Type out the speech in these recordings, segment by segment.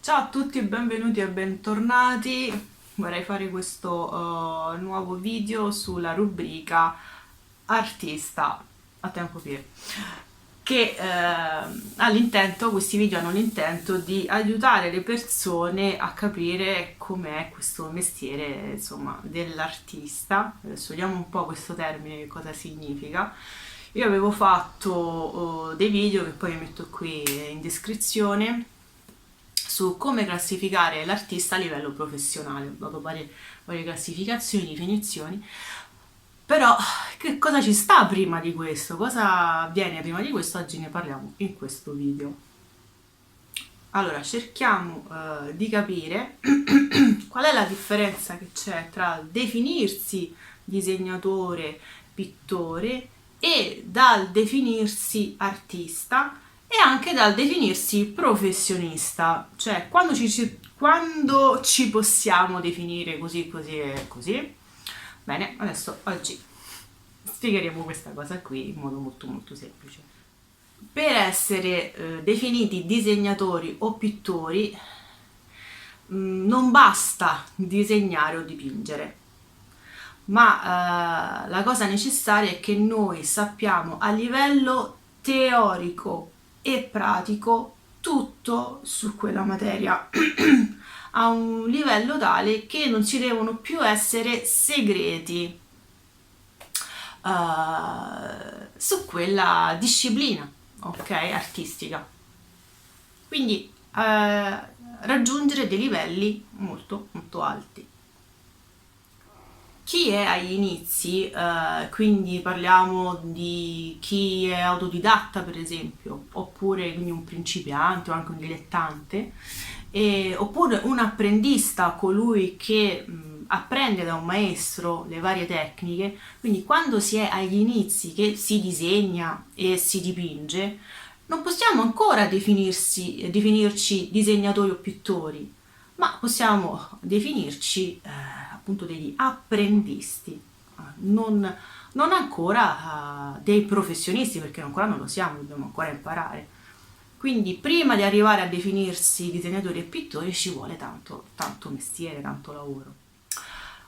Ciao a tutti, benvenuti e bentornati. Vorrei fare questo nuovo video sulla rubrica artista a tempo pieno, che questi video hanno l'intento di aiutare le persone a capire com'è questo mestiere, insomma, dell'artista. Adesso vediamo un po' questo termine, che cosa significa. Io avevo fatto dei video che poi vi metto qui in descrizione su come classificare l'artista a livello professionale. Ho dato varie classificazioni, definizioni, però che cosa ci sta prima di questo? Cosa avviene prima di questo? Oggi ne parliamo in questo video. Allora, cerchiamo di capire qual è la differenza che c'è tra definirsi disegnatore, pittore e dal definirsi artista e anche dal definirsi professionista, cioè quando ci possiamo definire così, così e così. Bene, adesso oggi spiegheremo questa cosa qui in modo molto molto semplice. Per essere definiti disegnatori o pittori non basta disegnare o dipingere, ma la cosa necessaria è che noi sappiamo a livello teorico e pratico tutto su quella materia a un livello tale che non ci devono più essere segreti su quella disciplina, ok, artistica. Quindi raggiungere dei livelli molto molto alti. Chi è agli inizi, quindi parliamo di chi è autodidatta per esempio, oppure quindi un principiante o anche un dilettante, oppure un apprendista, colui che apprende da un maestro le varie tecniche, quindi quando si è agli inizi che si disegna e si dipinge, non possiamo ancora definirci disegnatori o pittori, ma possiamo definirci appunto degli apprendisti, non ancora dei professionisti, perché ancora non lo siamo, dobbiamo ancora imparare. Quindi prima di arrivare a definirsi disegnatori e pittori ci vuole tanto, tanto mestiere, tanto lavoro.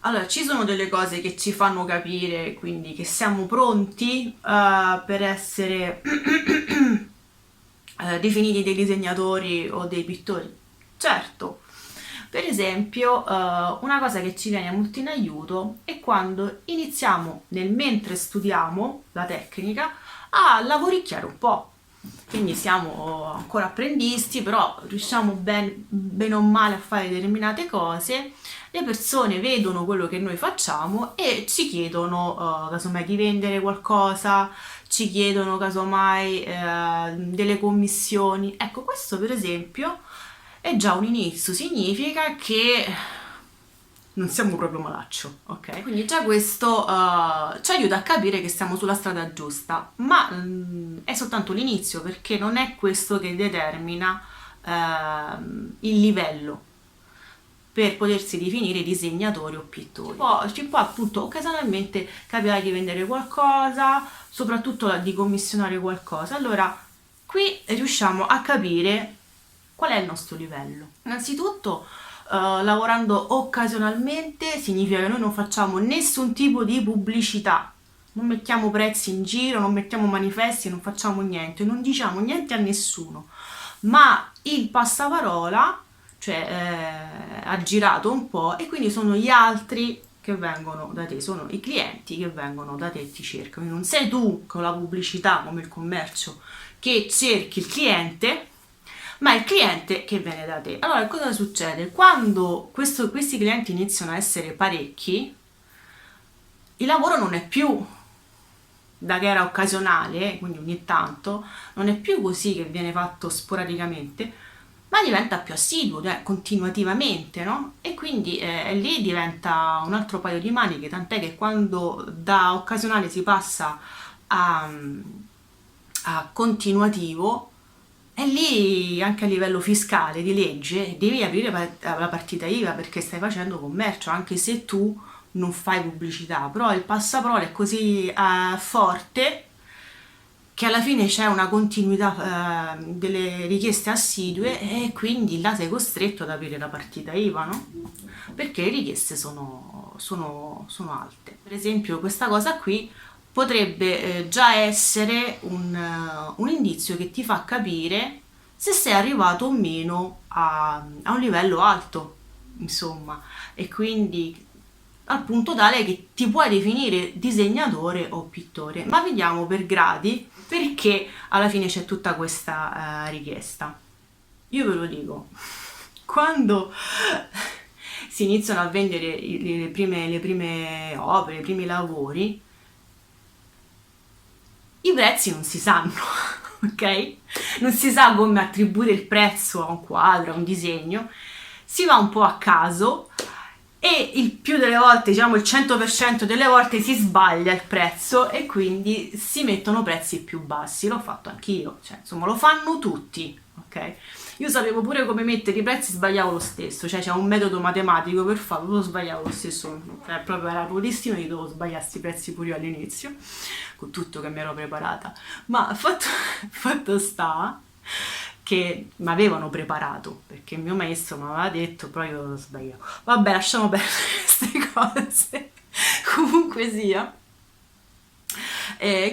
Allora, ci sono delle cose che ci fanno capire, quindi che siamo pronti per essere definiti dei disegnatori o dei pittori. Certo, per esempio, una cosa che ci viene molto in aiuto è quando iniziamo, nel mentre studiamo la tecnica, a lavoricchiare un po'. Quindi siamo ancora apprendisti, però riusciamo bene o male a fare determinate cose. Le persone vedono quello che noi facciamo e ci chiedono casomai di vendere qualcosa, ci chiedono casomai delle commissioni. Ecco, questo per esempio è già un inizio, significa che non siamo proprio malaccio, ok? Quindi già questo ci aiuta a capire che stiamo sulla strada giusta, ma è soltanto l'inizio, perché non è questo che determina il livello per potersi definire disegnatori o pittori. Poi ci può appunto occasionalmente capitare di vendere qualcosa, soprattutto di commissionare qualcosa. Allora, qui riusciamo a capire qual è il nostro livello. Innanzitutto, lavorando occasionalmente significa che noi non facciamo nessun tipo di pubblicità, non mettiamo prezzi in giro, non mettiamo manifesti, non facciamo niente, non diciamo niente a nessuno, ma il passaparola, cioè ha girato un po' e quindi sono gli altri che vengono da te, sono i clienti che vengono da te e ti cercano. Quindi non sei tu con la pubblicità come il commercio che cerchi il cliente, ma è il cliente che viene da te. Allora, cosa succede? Quando questi clienti iniziano a essere parecchi, il lavoro non è più da che era occasionale, quindi ogni tanto, non è più così che viene fatto sporadicamente, ma diventa più assiduo, cioè continuativamente, no? E quindi lì diventa un altro paio di maniche, tant'è che quando da occasionale si passa a continuativo, e lì anche a livello fiscale, di legge, devi aprire la partita IVA perché stai facendo commercio, anche se tu non fai pubblicità, però il passaparola è così forte che alla fine c'è una continuità delle richieste assidue e quindi là sei costretto ad aprire la partita IVA, no? Perché le richieste sono alte. Per esempio questa cosa qui potrebbe già essere un indizio che ti fa capire se sei arrivato o meno a un livello alto, insomma, e quindi al punto tale che ti puoi definire disegnatore o pittore. Ma vediamo per gradi perché alla fine c'è tutta questa richiesta. Io ve lo dico, quando si iniziano a vendere le prime opere, i primi lavori, i prezzi non si sanno, ok? Non si sa come attribuire il prezzo a un quadro, a un disegno, si va un po' a caso e il più delle volte, diciamo il 100% delle volte si sbaglia il prezzo e quindi si mettono prezzi più bassi. L'ho fatto anch'io, cioè insomma lo fanno tutti, ok? Io sapevo pure come mettere i prezzi, sbagliavo lo stesso, cioè c'è un metodo matematico per farlo, lo sbagliavo lo stesso, cioè proprio era purissimo, io dovevo sbagliare questi prezzi pure io all'inizio, con tutto che mi ero preparata, ma fatto sta che mi avevano preparato, perché il mio maestro mi aveva detto, però io lo sbagliavo. Vabbè, lasciamo perdere queste cose, comunque sia.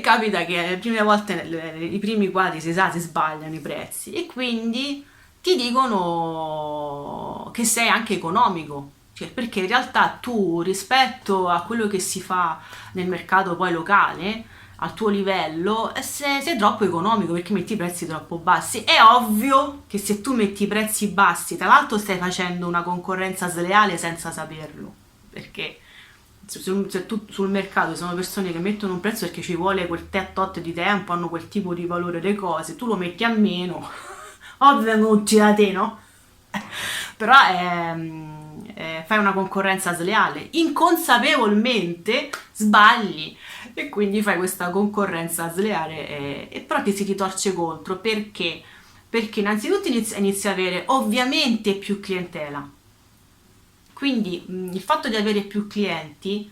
Capita che le prime volte i primi quadri si sa si sbagliano i prezzi e quindi ti dicono che sei anche economico, cioè, perché in realtà tu rispetto a quello che si fa nel mercato poi locale, al tuo livello, sei troppo economico perché metti i prezzi troppo bassi. È ovvio che se tu metti i prezzi bassi, tra l'altro stai facendo una concorrenza sleale senza saperlo, perché se tu sul mercato sono persone che mettono un prezzo perché ci vuole quel tot di tempo, hanno quel tipo di valore le cose, tu lo metti a meno, ovvio vengono tutti da te, no? Però fai una concorrenza sleale, inconsapevolmente sbagli e quindi fai questa concorrenza sleale e però ti si ritorce contro perché? Perché innanzitutto inizi a avere ovviamente più clientela. Quindi il fatto di avere più clienti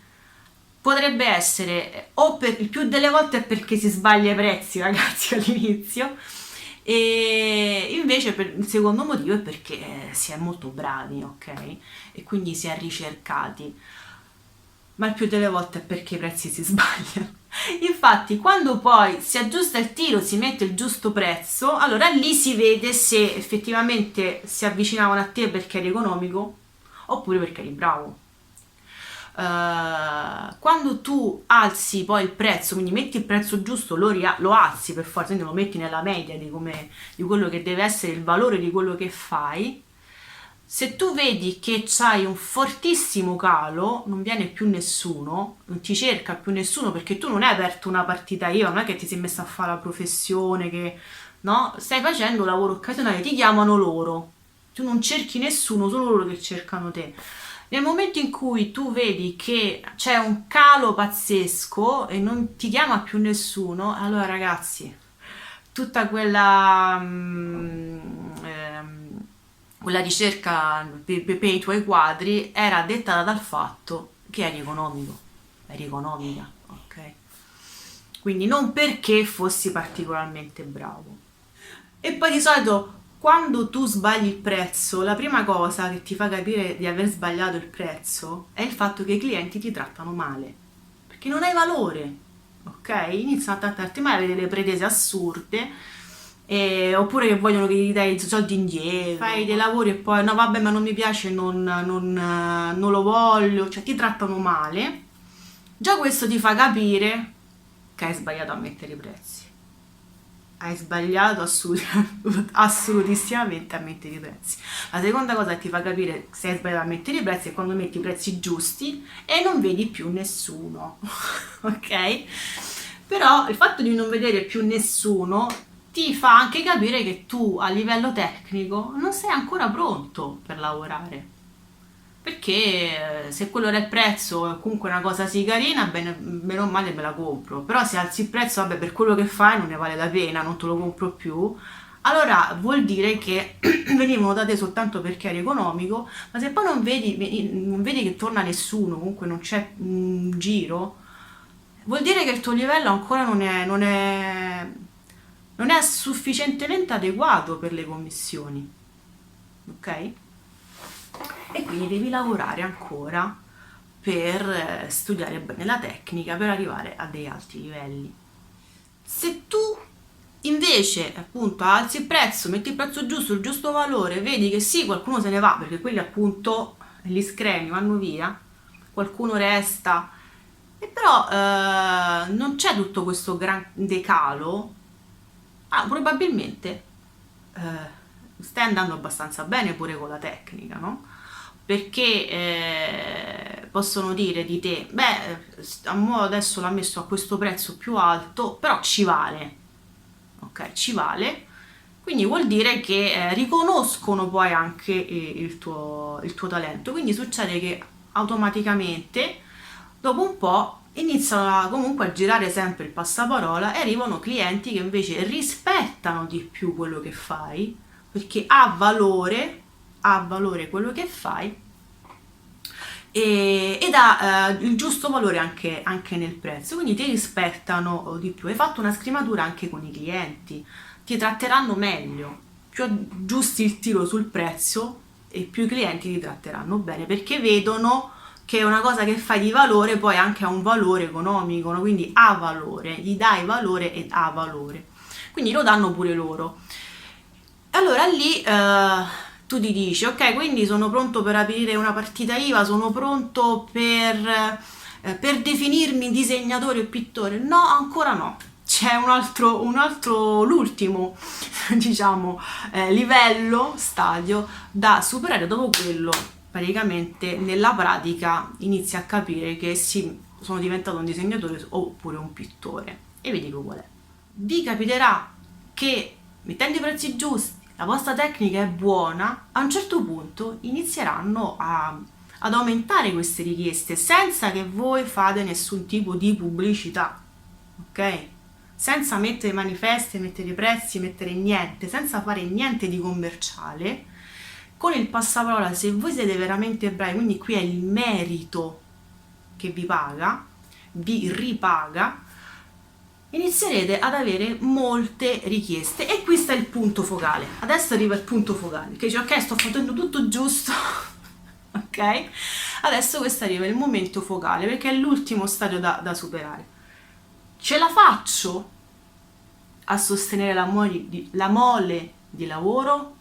potrebbe essere o per il più delle volte è perché si sbaglia i prezzi, ragazzi, all'inizio, e invece il secondo motivo è perché si è molto bravi, ok? E quindi si è ricercati. Ma il più delle volte è perché i prezzi si sbagliano. Infatti, quando poi si aggiusta il tiro, si mette il giusto prezzo, allora lì si vede se effettivamente si avvicinavano a te perché eri economico oppure perché eri bravo. Quando tu alzi poi il prezzo, quindi metti il prezzo giusto, lo alzi per forza, quindi lo metti nella media di quello che deve essere il valore di quello che fai. Se tu vedi che c'hai un fortissimo calo, non viene più nessuno, non ti cerca più nessuno perché tu non hai aperto una partita IVA, non è che ti sei messa a fare la professione, che no, stai facendo lavoro occasionale, ti chiamano loro, tu non cerchi nessuno, sono loro che cercano te. Nel momento in cui tu vedi che c'è un calo pazzesco e non ti chiama più nessuno, allora ragazzi, tutta quella ricerca per i tuoi quadri era dettata dal fatto che eri economico, eri economica, ok? Quindi non perché fossi particolarmente bravo. E poi di solito quando tu sbagli il prezzo, la prima cosa che ti fa capire di aver sbagliato il prezzo è il fatto che i clienti ti trattano male, perché non hai valore, ok? Iniziano a trattarti male, avere delle pretese assurde, oppure che vogliono che gli dai i soldi indietro, fai dei lavori e poi no vabbè ma non mi piace, non lo voglio, cioè ti trattano male. Già questo ti fa capire che hai sbagliato a mettere i prezzi. Hai sbagliato assolutissimamente a mettere i prezzi. La seconda cosa che ti fa capire se hai sbagliato a mettere i prezzi è quando metti i prezzi giusti e non vedi più nessuno, ok? Però il fatto di non vedere più nessuno ti fa anche capire che tu a livello tecnico non sei ancora pronto per lavorare. Perché se quello era il prezzo e comunque una cosa sì carina, bene o male me la compro. Però se alzi il prezzo, vabbè, per quello che fai non ne vale la pena, non te lo compro più. Allora vuol dire che venivano da te soltanto perché eri economico, ma se poi non vedi che torna nessuno, comunque non c'è un giro, vuol dire che il tuo livello ancora non è non è sufficientemente adeguato per le commissioni, ok? E quindi devi lavorare ancora per studiare bene la tecnica, per arrivare a dei alti livelli. Se tu invece appunto alzi il prezzo, metti il prezzo giusto, il giusto valore, vedi che sì, qualcuno se ne va, perché quelli appunto gli scremi vanno via, qualcuno resta, e però non c'è tutto questo grande calo, probabilmente stai andando abbastanza bene pure con la tecnica, no? Perché possono dire di te, beh, adesso l'ha messo a questo prezzo più alto, però ci vale, ok? Ci vale, quindi vuol dire che riconoscono poi anche il tuo talento, quindi succede che automaticamente dopo un po' iniziano comunque a girare sempre il passaparola e arrivano clienti che invece rispettano di più quello che fai, perché ha valore quello che fai ed ha il giusto valore anche nel prezzo, quindi ti rispettano di più. Hai fatto una scrematura anche con i clienti, ti tratteranno meglio, più aggiusti il tiro sul prezzo e più i clienti ti tratteranno bene perché vedono che è una cosa che fai di valore, poi anche ha un valore economico, no? Quindi ha valore, gli dai valore ed ha valore, quindi lo danno pure loro. Allora lì tu ti dici, ok, quindi sono pronto per aprire una partita IVA, sono pronto per definirmi disegnatore o pittore? No, ancora no. C'è l'ultimo, diciamo, livello, stadio da superare. Dopo quello, praticamente nella pratica inizi a capire che sì, sono diventato un disegnatore oppure un pittore. E vi dico qual è. Vi capiterà che mettendo i prezzi giusti, la vostra tecnica è buona, a un certo punto inizieranno ad aumentare queste richieste senza che voi fate nessun tipo di pubblicità, ok? Senza mettere manifesti, mettere prezzi, mettere niente, senza fare niente di commerciale, con il passaparola, se voi siete veramente bravi, quindi qui è il merito che vi paga, vi ripaga, inizierete ad avere molte richieste e qui sta il punto focale. Adesso arriva il punto focale che dice ok, sto facendo tutto giusto ok, adesso questo arriva il momento focale perché è l'ultimo stadio da superare. Ce la faccio a sostenere la mole di lavoro?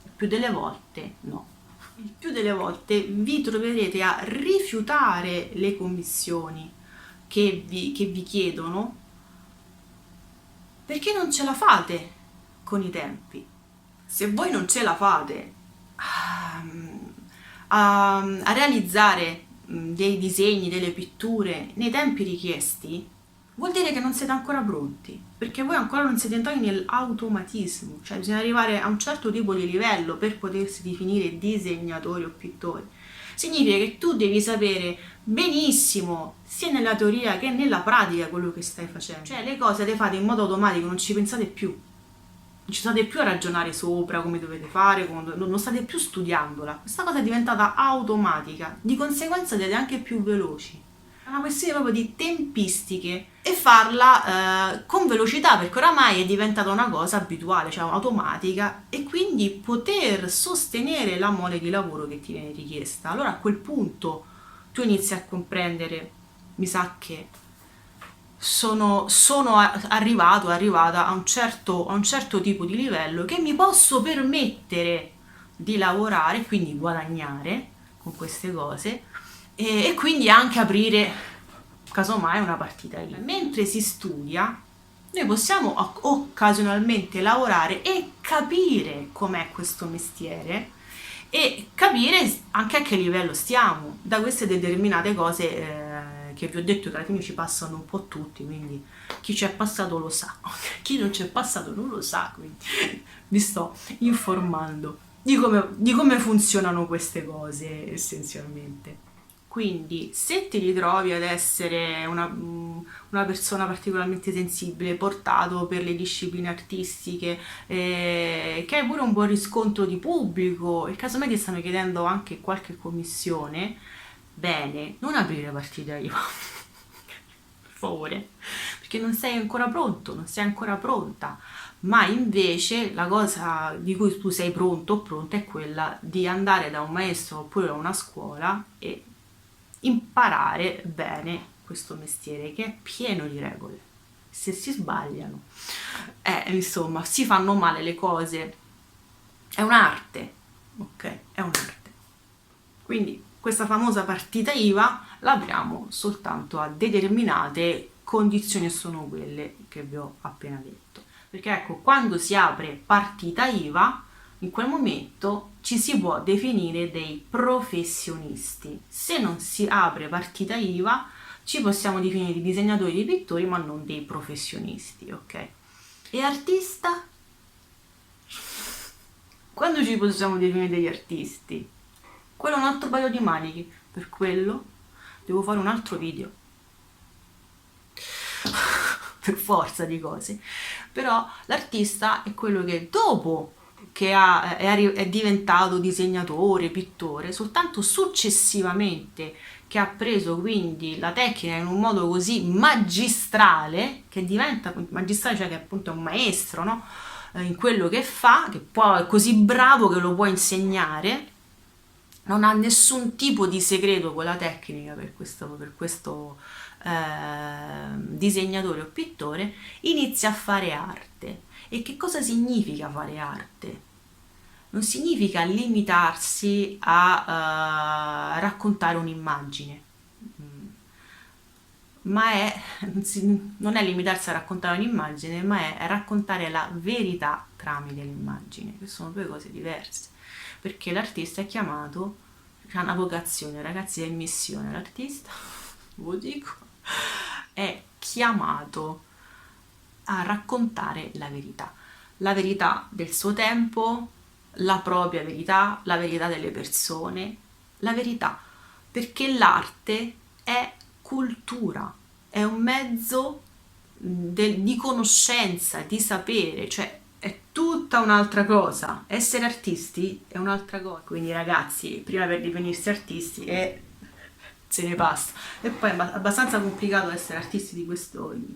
Il più delle volte no. Il più delle volte vi troverete a rifiutare le commissioni che vi chiedono perché non ce la fate con i tempi. Se voi non ce la fate a realizzare dei disegni, delle pitture nei tempi richiesti, vuol dire che non siete ancora pronti, perché voi ancora non siete entrati nell'automatismo, cioè bisogna arrivare a un certo tipo di livello per potersi definire disegnatori o pittori. Significa che tu devi sapere benissimo, sia nella teoria che nella pratica, quello che stai facendo. Cioè le cose le fate in modo automatico, non ci pensate più. Non ci state più a ragionare sopra come dovete fare, non state più studiandola. Questa cosa è diventata automatica, di conseguenza siete anche più veloci. È una questione proprio di tempistiche e farla con velocità perché oramai è diventata una cosa abituale, cioè automatica, e quindi poter sostenere la mole di lavoro che ti viene richiesta. Allora a quel punto tu inizi a comprendere, mi sa che sono arrivata a un certo tipo di livello che mi posso permettere di lavorare, quindi guadagnare con queste cose e quindi anche aprire casomai una partita IVA. Mentre si studia, noi possiamo occasionalmente lavorare e capire com'è questo mestiere e capire anche a che livello stiamo da queste determinate cose che vi ho detto che alla fine ci passano un po' tutti, quindi chi ci è passato lo sa, chi non ci è passato non lo sa, quindi vi sto informando di come funzionano queste cose essenzialmente. Quindi se ti ritrovi ad essere una persona particolarmente sensibile, portato per le discipline artistiche, che hai pure un buon riscontro di pubblico e casomai ti stanno chiedendo anche qualche commissione, bene, non aprire partita IVA, per favore, perché non sei ancora pronto, non sei ancora pronta. ma invece la cosa di cui tu sei pronto o pronta è quella di andare da un maestro oppure da una scuola e imparare bene questo mestiere che è pieno di regole. Se si sbagliano, insomma, si fanno male le cose. È un'arte, ok? È un'arte. Quindi questa famosa partita IVA l'abbiamo soltanto a determinate condizioni e sono quelle che vi ho appena detto. Perché ecco, quando si apre partita IVA, in quel momento ci si può definire dei professionisti. Se non si apre partita IVA, ci possiamo definire disegnatori di pittori, ma non dei professionisti, ok? E artista? Quando ci possiamo definire degli artisti? Quello è un altro paio di maniche, per quello devo fare un altro video. Per forza di cose. Però l'artista è quello che dopo che è diventato disegnatore, pittore, soltanto successivamente che ha preso quindi la tecnica in un modo così magistrale, che diventa magistrale, cioè che appunto è un maestro, no? In quello che fa, che poi è così bravo che lo può insegnare, non ha nessun tipo di segreto quella tecnica per questo disegnatore o pittore, inizia a fare arte. E che cosa significa fare arte? Non significa limitarsi a raccontare un'immagine, ma non è limitarsi a raccontare un'immagine, ma è raccontare la verità tramite l'immagine, che sono due cose diverse, perché l'artista è chiamato, ha una vocazione, ragazzi, è missione, l'artista, ve lo dico, è chiamato a raccontare la verità del suo tempo, la propria verità, la verità delle persone, la verità, perché l'arte è cultura, è un mezzo di conoscenza, di sapere, cioè è tutta un'altra cosa. Essere artisti è un'altra cosa. Quindi ragazzi, prima per divenirsi artisti se ne passa. E poi è abbastanza complicato essere artisti in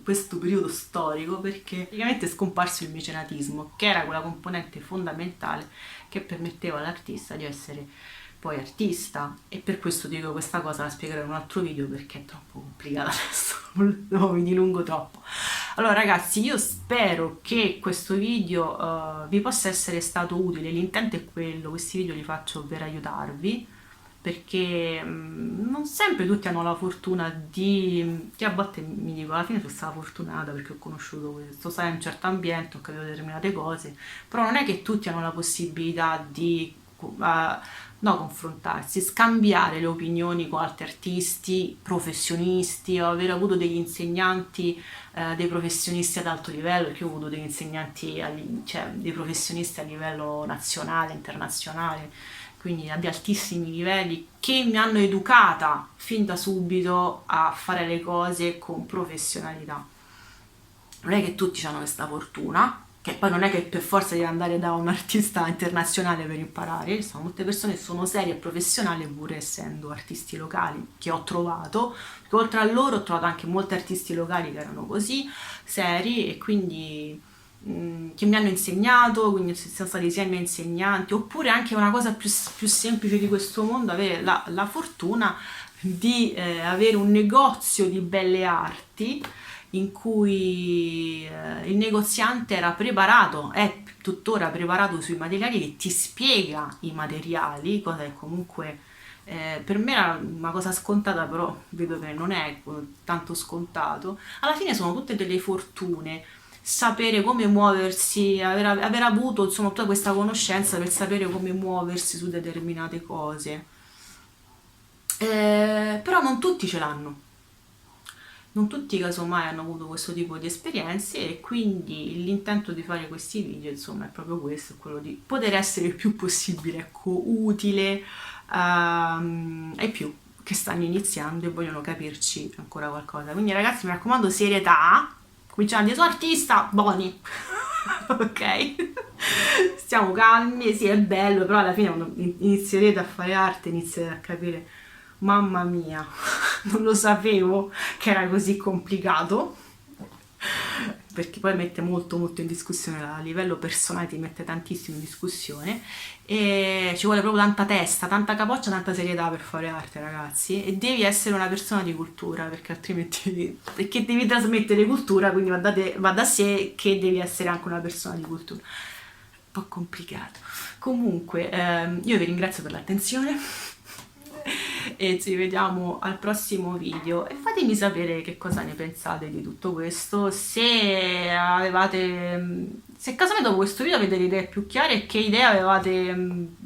questo periodo storico, perché praticamente è scomparso il mecenatismo, che era quella componente fondamentale che permetteva all'artista di essere poi artista. E per questo dico questa cosa, la spiegherò in un altro video perché è troppo complicata adesso, non mi dilungo troppo. Allora ragazzi, io spero che questo video vi possa essere stato utile, l'intento è quello, questi video li faccio per aiutarvi, perché non sempre tutti hanno la fortuna che a volte mi dico alla fine sono stata fortunata perché ho conosciuto questo, sai, in un certo ambiente, ho capito determinate cose, però non è che tutti hanno la possibilità di no, confrontarsi, scambiare le opinioni con altri artisti, professionisti, o aver avuto degli insegnanti, dei professionisti ad alto livello, perché io ho avuto degli insegnanti, cioè dei professionisti a livello nazionale, internazionale, quindi ad altissimi livelli, che mi hanno educata fin da subito a fare le cose con professionalità. Non è che tutti hanno questa fortuna, che poi non è che per forza devi andare da un artista internazionale per imparare, sono molte persone che sono serie e professionali pur essendo artisti locali, che ho trovato, perché oltre a loro ho trovato anche molti artisti locali che erano così seri e quindi che mi hanno insegnato, quindi sono stati sia i miei insegnanti, oppure anche una cosa più semplice di questo mondo, avere la fortuna di avere un negozio di belle arti in cui il negoziante era preparato, è tuttora preparato sui materiali, che ti spiega i materiali, cosa che comunque per me era una cosa scontata, però vedo che non è tanto scontato. Alla fine sono tutte delle fortune, sapere come muoversi, aver avuto insomma tutta questa conoscenza per sapere come muoversi su determinate cose. Però non tutti ce l'hanno. Non tutti casomai hanno avuto questo tipo di esperienze e quindi l'intento di fare questi video insomma è proprio questo, è quello di poter essere il più possibile, ecco, utile ai più che stanno iniziando e vogliono capirci ancora qualcosa. Quindi ragazzi, mi raccomando, serietà, cominciamo a dire sono artista, buoni, ok? Stiamo calmi, sì è bello, però alla fine quando inizierete a fare arte inizierete a capire, mamma mia, non lo sapevo che era così complicato, perché poi mette molto molto in discussione, a livello personale ti mette tantissimo in discussione, e ci vuole proprio tanta testa, tanta capoccia, tanta serietà per fare arte, ragazzi, e devi essere una persona di cultura, perché altrimenti, perché devi trasmettere cultura, quindi va da sé che devi essere anche una persona di cultura. Un po' complicato. Comunque, io vi ringrazio per l'attenzione e ci vediamo al prossimo video, e fatemi sapere che cosa ne pensate di tutto questo, se avevate, se casomai dopo questo video avete le idee più chiare, e che idee avevate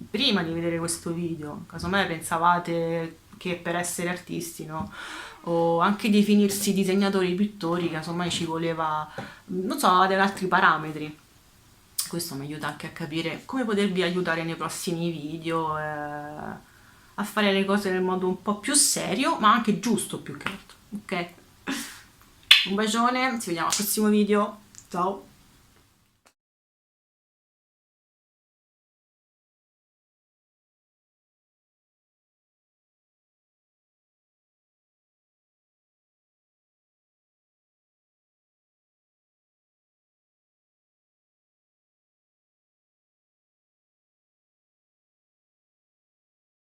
prima di vedere questo video, casomai pensavate che per essere artisti, no? O anche definirsi disegnatori, pittori, casomai ci voleva, non so, avevate altri parametri. Questo mi aiuta anche a capire come potervi aiutare nei prossimi video, a fare le cose nel modo un po' più serio, ma anche giusto più che altro, ok? Un bacione, ci vediamo al prossimo video, ciao!